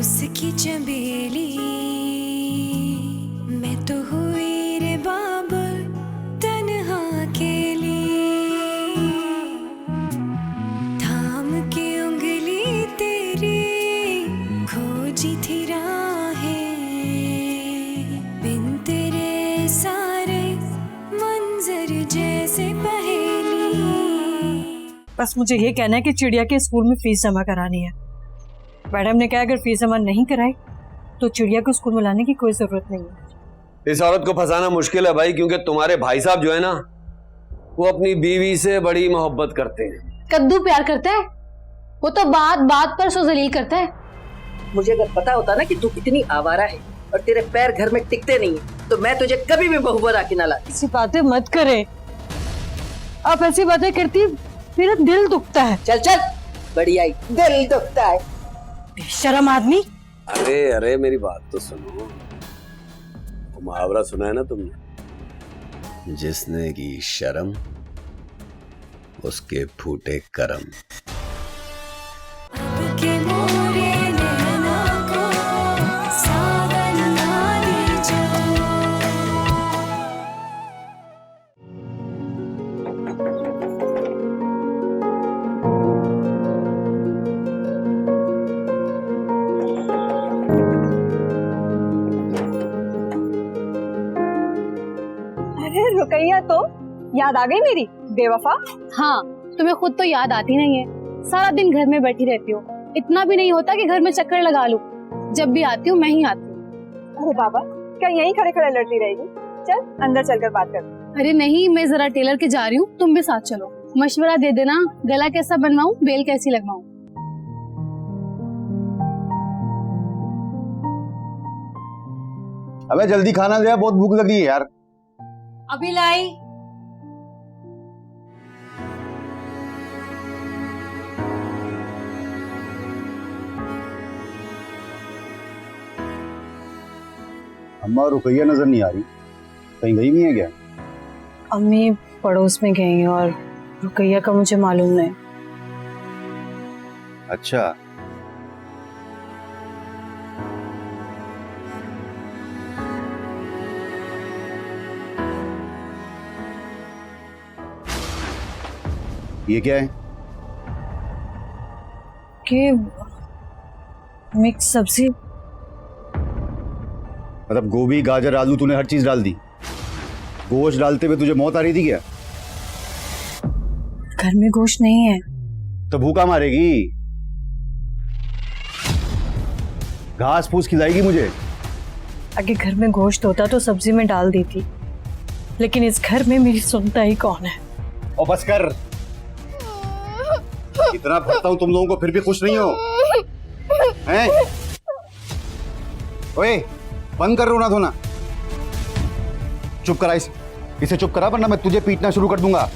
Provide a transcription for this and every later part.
उसकी चमेली मैं तो हुई रे बाबुल तन्हा अकेली, थाम के उंगली तेरी खोजी थी राहें, बिन तेरे सारे मंजर जैसे पहेली। बस मुझे ये कहना है कि चिड़िया के स्कूल में फीस जमा करानी है। मैडम ने कहा अगर फीस जमा नहीं कराई तो चिड़िया को स्कूल में लाने की कोई जरूरत नहीं है। इस औरत को फंसाना मुश्किल है भाई, क्योंकि तुम्हारे भाई साहब जो है ना, वो अपनी बीवी से बड़ी मोहब्बत करते हैं। कद्दू प्यार करता है, वो तो बात बात पर सो जलील करता है। मुझे अगर पता होता ना कि तू कितनी आवारा है और तेरे पैर घर में टिकते नहीं है, तो मैं तुझे कभी भी बहू बना के ना लाती। ऐसी बातें मत करे, आप ऐसी बातें करती मेरा दिल दुखता है। चल चल, बड़ी आई, दिल दुखता है। शर्म आदमी। अरे अरे मेरी बात तो सुनो, वो मुहावरा सुना है ना तुमने, जिसने की शर्म उसके फूटे करम। के मोरे नैना को सावन ना दीजो। अरे रुकैया, तो याद आ गई मेरी बेवफा। हाँ, तुम्हें खुद तो याद आती नहीं है, सारा दिन घर में बैठी रहती हो। इतना भी नहीं होता कि घर में चक्कर लगा लूं। जब भी आती हूँ मैं ही आती हूँ। अरे बाबा, क्या यहीं खड़े खड़े लड़ती रहेगी? चल अंदर चलकर बात कर। अरे नहीं, मैं जरा टेलर के जा रही हूँ, तुम भी साथ चलो। मशवरा दे देना, गला कैसा बनवाऊं, बेल कैसी लगवाऊं। अबे जल्दी खाना दे, बहुत भूख लगी है यार। अभी लाई। अम्मा रुकैया नजर नहीं आ रही, कहीं गई नहीं है क्या? अम्मी पड़ोस में गई और रुकैया का मुझे मालूम नहीं। अच्छा, ये क्या है? कि मिक्स सब्जी। मतलब गोभी गाजर आलू तूने हर चीज डाल दी? गोश्त डालते हुए तुझे मौत आ रही थी क्या? घर में गोश्त नहीं है। तो भूखा मारेगी, घास फूस खिलाएगी मुझे। अगर घर में गोश्त होता तो सब्जी में डाल दी थी, लेकिन इस घर में मेरी सुनता ही कौन है। और बस कर, इतना भरता हूं तुम लोगों को फिर भी खुश नहीं हो हैं? ओए बंद कर रोना धोना, चुप करा इसे चुप करा, वरना मैं तुझे पीटना शुरू कर दूंगा।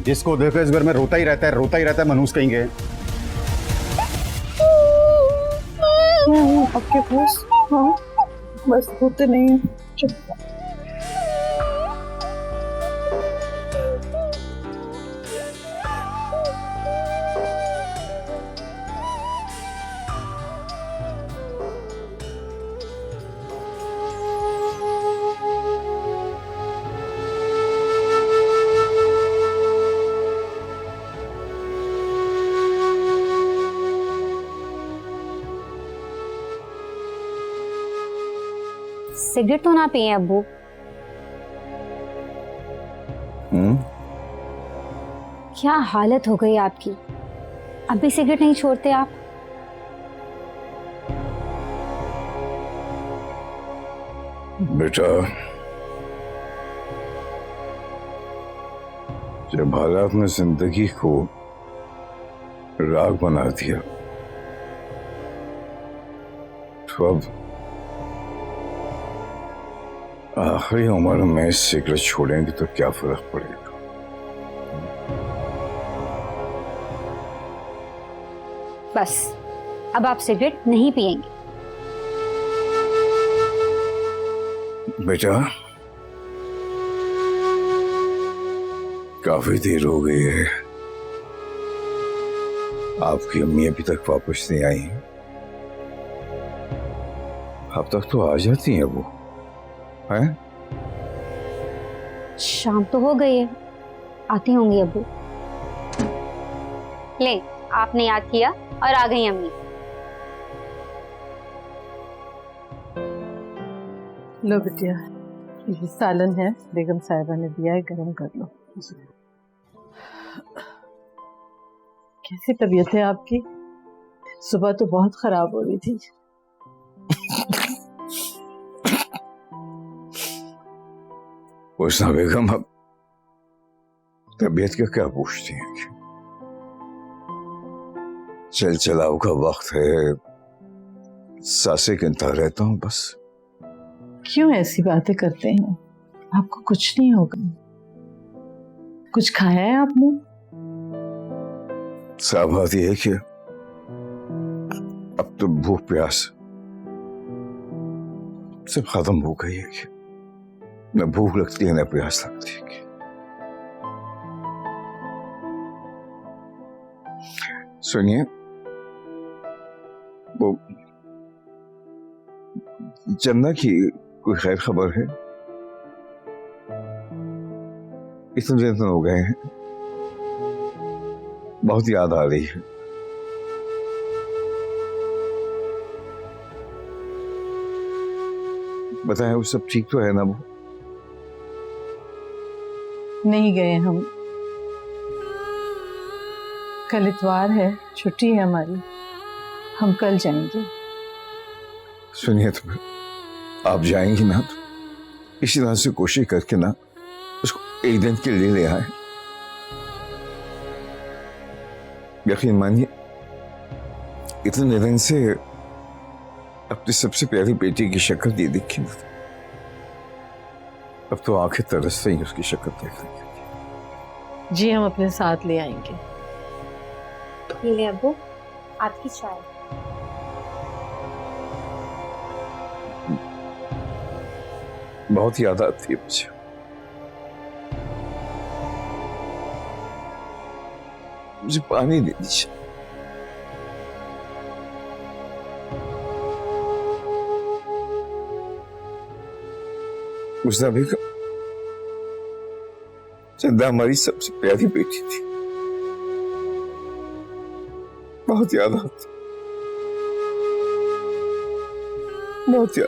जिसको देखो इस घर में रोता ही रहता है मनहूस कहेंगे। आपके पास हाँ बस होते नहीं है। चुप। सिगरेट तो ना पिए अब्बू। क्या हालत हो गई आपकी, अब भी सिगरेट नहीं छोड़ते आप? बेटा, जब हालात ने जिंदगी को राग बना दिया तो अब आखिरी उम्र में सिगरेट छोड़ेंगे तो क्या फर्क पड़ेगा? बस अब आप सिगरेट नहीं पिएंगे। बेटा, काफी देर हो गई है, आपकी अम्मी अभी तक वापस नहीं आई हैं। अब तक तो आ जाती हैं वो, हैं? शाम तो हो गई है, आती होंगी अभी। ले, आपने याद किया और आ गई अम्मी। लो बिटिया, ये सालन है, बेगम साहिबा ने दिया है, गरम कर लो। कैसी तबीयत है आपकी? सुबह तो बहुत खराब हो रही थी। उस्ना बेगम, अब तबीयत का क्या पूछती हैं? चल चलाव का वक्त है, सांसें गिनता रहता हूँ बस। क्यों ऐसी बातें करते हैं? आपको कुछ नहीं होगा। कुछ खाया है आपने? साफ बात यह है कि अब तो भूख प्यास सब खत्म हो गई है कि न भूख लगती है न प्यास लगती है। सुनिए, वो जन्ना की कोई खैर खबर है? इतने दिन हो गए हैं, बहुत याद आ रही है। बताएं, वो सब ठीक तो है ना? वो नहीं गए हम, कल इतवार है, छुट्टी है हमारी, हम कल जाएंगे। सुनिए, तो आप जाएंगी ना तो इसी तरह से कोशिश करके ना उसको एक दिन के लिए ले आए। यकीन मानिए, इतने दिन से अपनी सबसे प्यारी बेटी की शक्ल नहीं देखी ना, अब तो आंखें तरस रही उसकी शक्ल देखने के लिए। जी, हम अपने साथ ले आएंगे। ले अब्बू, आपकी चाय। बहुत याद आती है मुझे। मुझे पानी दे दीजिए। उस भी चंदा हमारी सबसे प्यारी बेटी थी, बहुत याद आती, बहुत याद।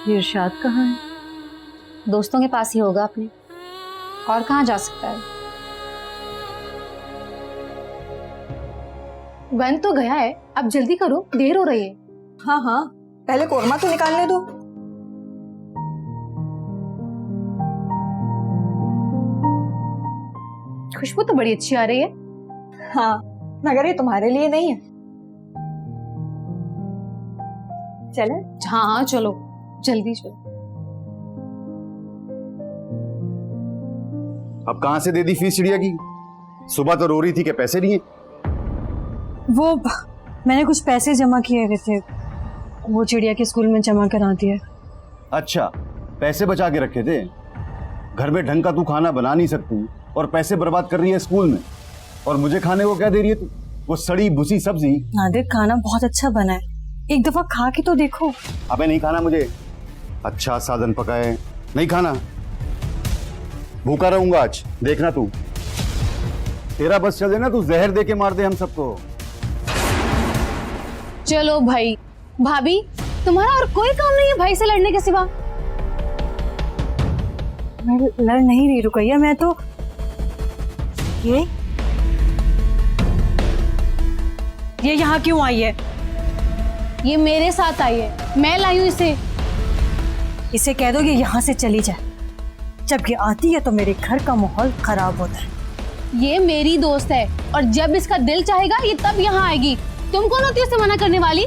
ये इरशाद कहाँ है? दोस्तों के पास ही होगा अपने, और कहाँ जा सकता है? बन तो गया है, अब जल्दी करो, देर हो रही है। हाँ हाँ, पहले कोरमा तो निकालने दो। खुशबू तो बड़ी अच्छी आ रही है। हाँ, मगर ये तुम्हारे लिए नहीं है। चले? हाँ हाँ, चलो जल्दी चलो। अब कहां से दे दी फीस चिड़िया की? सुबह तो रो रही थी कि पैसे नहीं है। वो मैंने कुछ पैसे जमा किए हुए थे, वो चिड़िया के स्कूल में जमा करा दिए। अच्छा, पैसे बचा के रखे थे? घर में ढंग का तू खाना बना नहीं सकती और पैसे बर्बाद कर रही है स्कूल में, और मुझे खाने को क्या दे रही है तू? वो सड़ी भूसी सब्जी। नादिर, खाना बहुत अच्छा बना है, एक दफा खा के तो देखो। अबे नहीं खाना मुझे, अच्छा साधन पकाए नहीं खाना, भूखा रहूंगा आज, देखना तू। तेरा बस चल देना, तू जहर दे के मार दे हम सबको। चलो भाई, भाभी तुम्हारा और कोई काम नहीं है भाई से लड़ने के सिवा? मैं लड़ नहीं रही रुकैया, मैं तो ये यहाँ क्यों आई है? ये मेरे साथ आई है, मैं लाई हूँ इसे। इसे कह दो ये यहाँ से चली जाए, जब ये आती है तो मेरे घर का माहौल खराब होता है। ये मेरी दोस्त है और जब इसका दिल चाहेगा ये तब यहाँ आएगी। तुम कौन होती हो उसे मना करने वाली?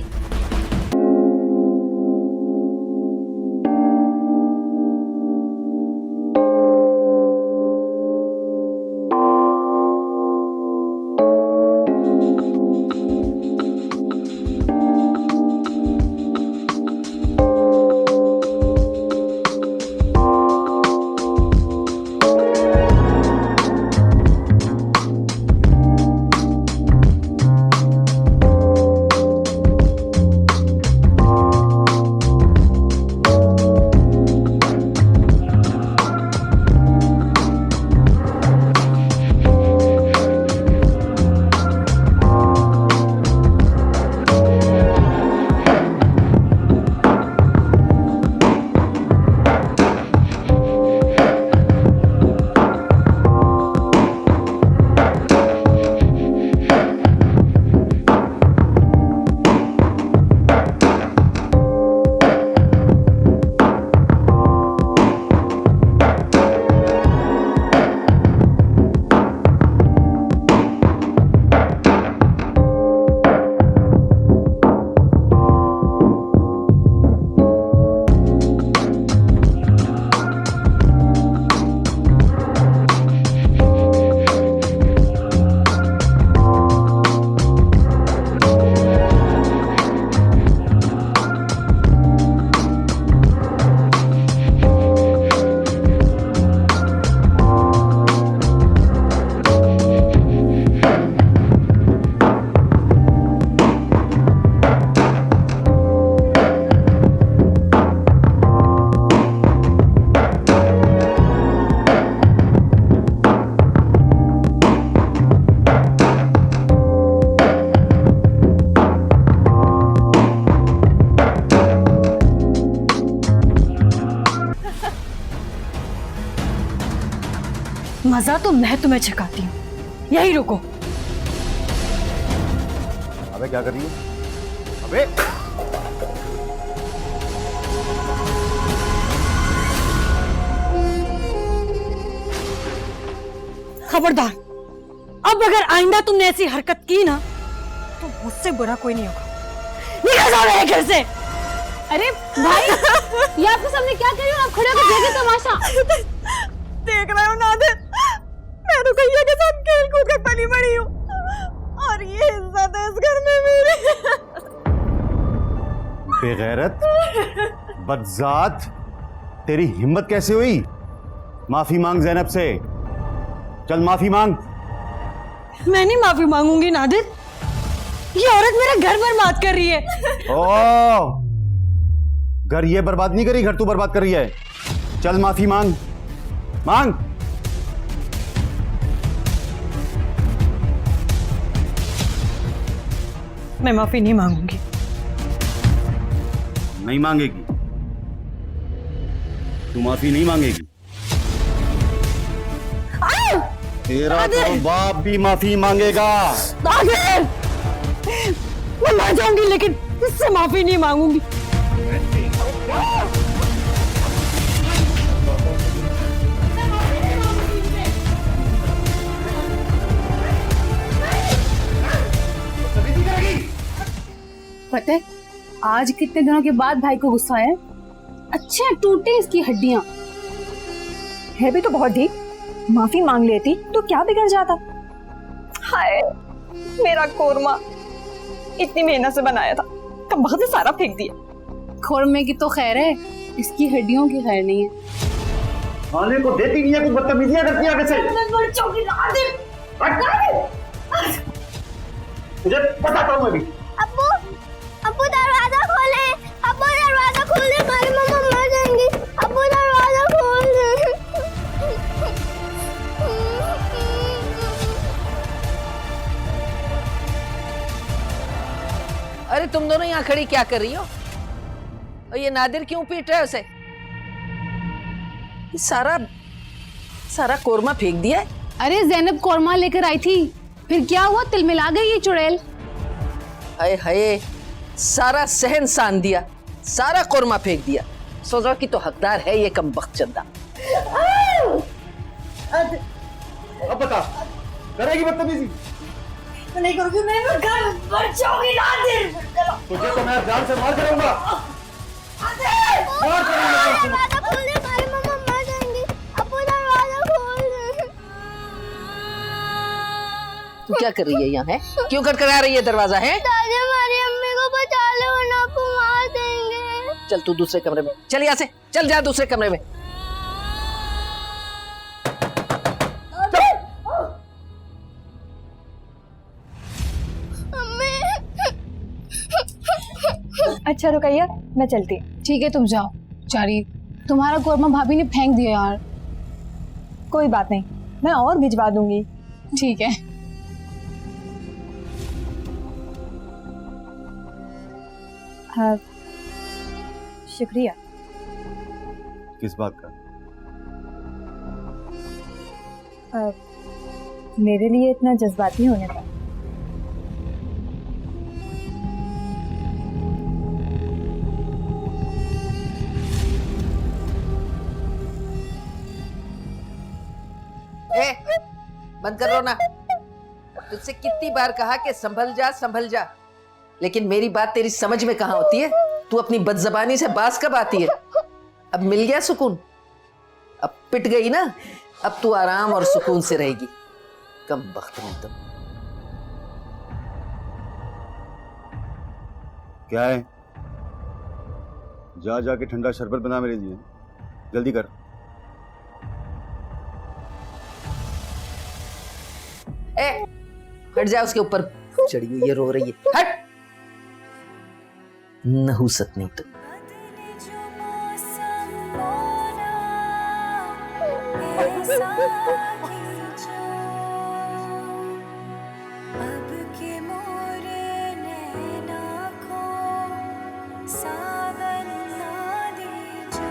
मजा तो मैं तुम्हें चखाती हूँ, यही रुको। अबे क्या कर रही है? अबे खबरदार, अब अगर आइंदा तुमने ऐसी हरकत की ना तो मुझसे बुरा कोई नहीं होगा। निकल जाओ मेरे घर से। अरे भाई, ये आपके सामने क्या कर रही हो? आप खड़े होकर देखे तमाशा। देख रहे हो नादिर, मैं रुकैया के साथ खेल कूद कर पली बड़ी हूँ और ये इज्जत है इस घर में मेरी। बेगैरत, बदजात, तेरी हिम्मत कैसे हुई? माफी मांग जैनब से, चल माफी मांग। मैं नहीं माफी मांगूंगी नादिर, ये औरत मेरा घर बर्बाद कर रही है। ओ, घर ये बर्बाद नहीं करी, घर तू बर्बाद कर रही है। चल माफी मांग, मांग। मैं माफी नहीं मांगूंगी। नहीं मांगेगी? तू माफी नहीं मांगेगी? तेरा तो बाप भी माफी मांगेगा। नादिर, मैं मर जाऊंगी लेकिन इससे माफी नहीं मांगूंगी। पता है आज कितने दिनों के बाद भाई को गुस्सा आया? अच्छे टूटे इसकी हड्डियां। है भी तो बहुत ढीठ, माफी मांग लेती तो क्या बिगड़ जाता। हाय मेरा कोरमा, इतनी मेहनत से बनाया था, कब वक्त से सारा फेंक दिया। खोरमे की तो खैर है, इसकी हड्डियों की खैर नहीं है। खाने को देती नहीं है, कुछ बदतमीजियां करती है आगे से। मुझे बताता हूँ अभी। अब्बू, अब्बू दरवाजा खोले, अब्बू दरवाजा खोले, हमारी मम्मा मर जाएंगी। अब्बू दरवाजा खोल दे। अरे तुम दोनों यहाँ खड़ी क्या कर रही हो? और ये नादिर क्यों पीट रहा है उसे? ये सारा कोरमा फेंक दिया है। अरे जैनब कोरमा लेकर आई थी, फिर क्या हुआ? तिल मिला गई ये चुड़ैल। हाय हाय, सारा सहन सान दिया, सारा कोरमा फेंक दिया। सजा की तो हकदार है ये कमबख्त चंदा। अब बता, करेगी बदतमीजी? नहीं करूंगी, मैं घर मर जाऊंगी नादिर। तुझे तो मैं जान से मार करूंगा। मार करूंगा। दरवाजा खोल दे, हमारी मम्मा मर जाएंगी। अब्बू दरवाजा खोल दे। तू क्या कर रही है यहाँ? है क्यों खटखटा रही है दरवाजा? है दादी हमारी अम्मी को बचा ले वरना अब्बू मार देंगे। चल तू दूसरे कमरे में चल, यहाँ से चल, जा दूसरे कमरे में। अच्छा रुकैया, मैं चलती। ठीक है तुम जाओ। चारी, तुम्हारा कोरमा भाभी ने फेंक दिया यार। कोई बात नहीं, मैं और भिजवा दूंगी। ठीक है। हाँ, शुक्रिया। किस बात का? मेरे लिए इतना जज्बाती होने का। बंद कर रोना। तुझसे कितनी बार कहा कि संभल जा संभल जा, लेकिन मेरी बात तेरी समझ में कहाँ होती है? तू अपनी बदजबानी से बाज कब आती है? अब मिल गया सुकून, अब पिट गई ना, अब तू आराम और सुकून से रहेगी। कम बख्त में तुम। क्या है? जा जाके ठंडा शरबत बना मेरे लिए, जल्दी कर। हट जा, उसके ऊपर चढ़ी हुई है, रो रही है। हट, नहुसत नहीं तो। अब के मोरे नैना को सावन ना दीजो।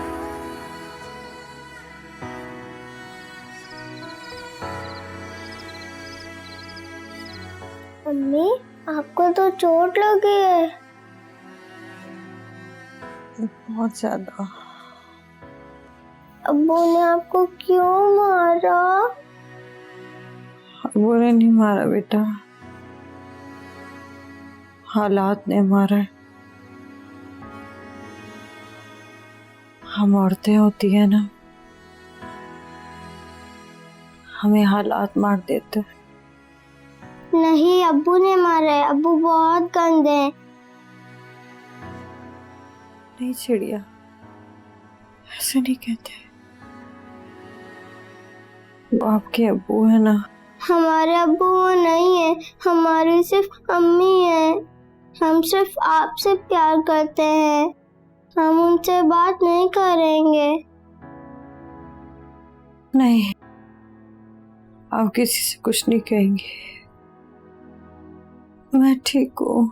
मम्मी आपको तो चोट लगी है। बहुत ज्यादा। अब्बू ने आपको क्यों मारा? अब्बू ने नहीं मारा बेटा, हालात ने मारा है। हम औरतें होती है ना, हमें हालात मार देते। नहीं, अब्बू ने मारा है। अब्बू बहुत गंदे हैं। नहीं चिड़िया, ऐसे नहीं कहते। वो आपके अब्बू है ना। हमारे अब्बू वो नहीं है, हमारी सिर्फ अम्मी है। हम सिर्फ आपसे प्यार करते हैं, हम उनसे बात नहीं करेंगे। नहीं, आप किसी से कुछ नहीं कहेंगे। मैं ठीक हूँ।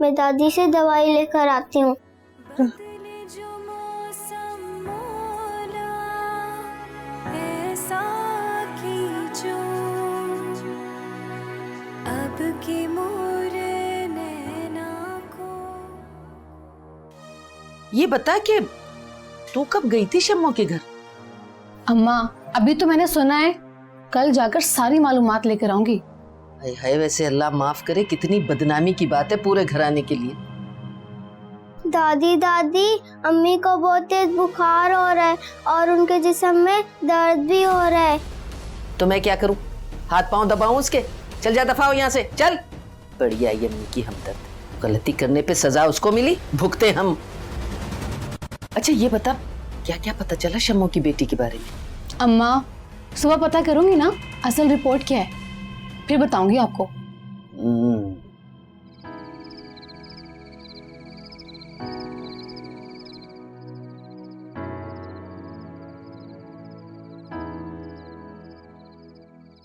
मैं दादी से दवाई लेकर आती हूँ। बदले जो मौसम मोला, ऐसा कीजो अब की मोरे नैना को। ये बता कि तू कब गई थी शम्मो के घर? अम्मा अभी तो मैंने सुना है, कल जाकर सारी मालूमात लेकर आऊंगी। हाय हाय, वैसे अल्लाह माफ करे, कितनी बदनामी की बात है पूरे घराने के लिए। दादी दादी, अम्मी को बहुत तेज बुखार हो रहा है और उनके जिस्म में दर्द भी हो रहा है। तो मैं क्या करूं? हाथ पांव दबाऊं उसके? चल जा, दफा हो यहाँ से, चल। बढ़िया ये अम्मी की हमदर्द, गलती करने पे सजा उसको मिली, भुगते हम। अच्छा ये बता, क्या क्या पता चला शम्मो की बेटी के बारे में? अम्मा सुबह पता करूंगी ना असल रिपोर्ट क्या है, फिर बताऊंगी आपको।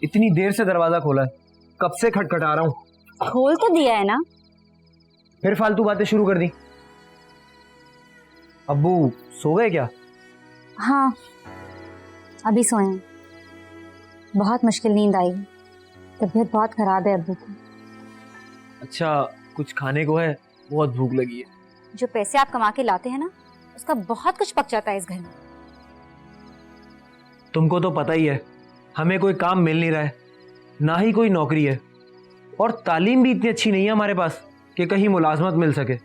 इतनी देर से दरवाजा खोला है, कब से खटखटा रहा हूँ। खोल तो दिया है ना। फिर फालतू बातें शुरू कर दी। अब्बू सो गए क्या? हाँ अभी सोए हैं। बहुत मुश्किल नींद आई, तबीयत बहुत खराब है अब्बू की। अच्छा कुछ खाने को है? बहुत भूख लगी है। जो पैसे आप कमा के लाते हैं ना, उसका बहुत कुछ पक जाता है इस घर में। तुमको तो पता ही है, हमें कोई काम मिल नहीं रहा है, ना ही कोई नौकरी है, और तालीम भी इतनी अच्छी नहीं है हमारे पास कि कहीं मुलाजमत मिल सके।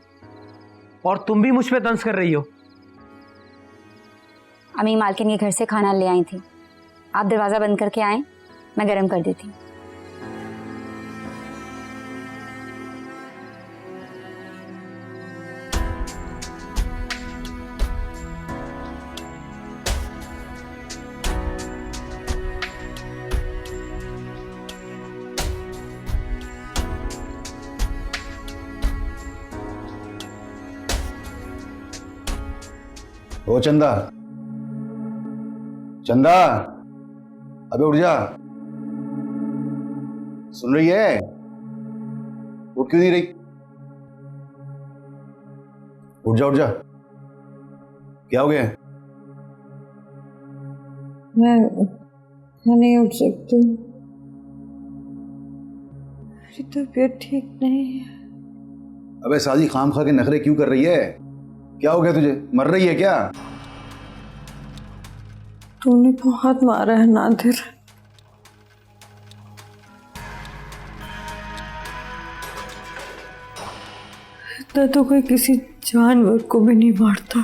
और तुम भी मुझ पे तंज कर रही हो। अम्मी मालकिन के घर से खाना ले आई थी, आप दरवाजा बंद करके आए, मैं गर्म कर देती। ओ चंदा, चंदा, अबे उठ जा। सुन रही है? उठ क्यों नहीं रही? उठ जा, उठ जा। क्या हो गया? मैं नहीं उठ सकती, मेरी तबीयत ठीक नहीं है। अबे साजी खाम खा के नखरे क्यों कर रही है? क्या हो गया तुझे? मर रही है क्या? तूने बहुत मारा है नादिर। इतना तो कोई किसी जानवर को भी नहीं मारता।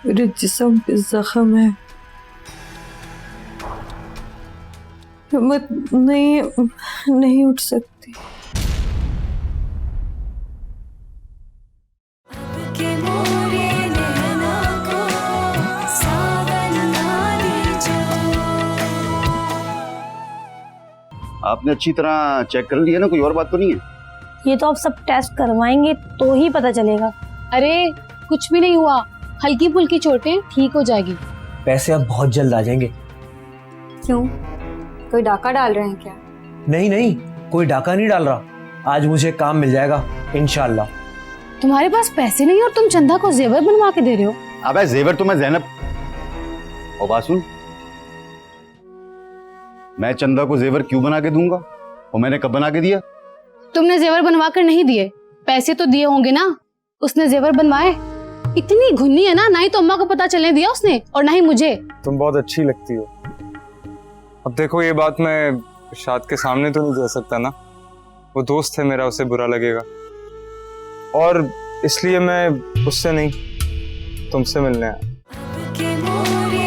मेरे जिस्म पे जख्म है, हिम्मत नहीं उठ सकती। के मोरे नैना को सावन ना दीजो। आपने अच्छी तरह चेक कर लिया ना? कोई और बात तो नहीं है? ये तो आप सब टेस्ट करवाएंगे तो ही पता चलेगा। अरे कुछ भी नहीं हुआ, हल्की फुल्की चोटें ठीक हो जाएगी। पैसे अब बहुत जल्द आ जाएंगे। क्यों, कोई डाका डाल रहे हैं क्या? नहीं नहीं, कोई डाका नहीं डाल रहा, आज मुझे काम मिल जाएगा इंशाल्लाह। तुम्हारे पास पैसे नहीं और तुम चंदा को जेवर बनवा के दे रहे हो। अबे जेवर तो मैं ज़ैनब, और बात सुन, मैं चंदा को जेवर क्यों बना के दूंगा और मैंने कब बना के दिया? तुमने जेवर बनवा कर नहीं दिए, पैसे तो दिए होंगे ना, उसने जेवर बनवाए। इतनी घुन्नी है ना ही तो अम्मा को पता चलने दिया उसने और ना ही मुझे। तुम बहुत अच्छी लगती हो। अब देखो ये बात मैं शाद के सामने तो नहीं कह सकता ना, वो दोस्त है मेरा, उसे बुरा लगेगा, और इसलिए मैं उससे नहीं तुमसे मिलने आया। के मोरे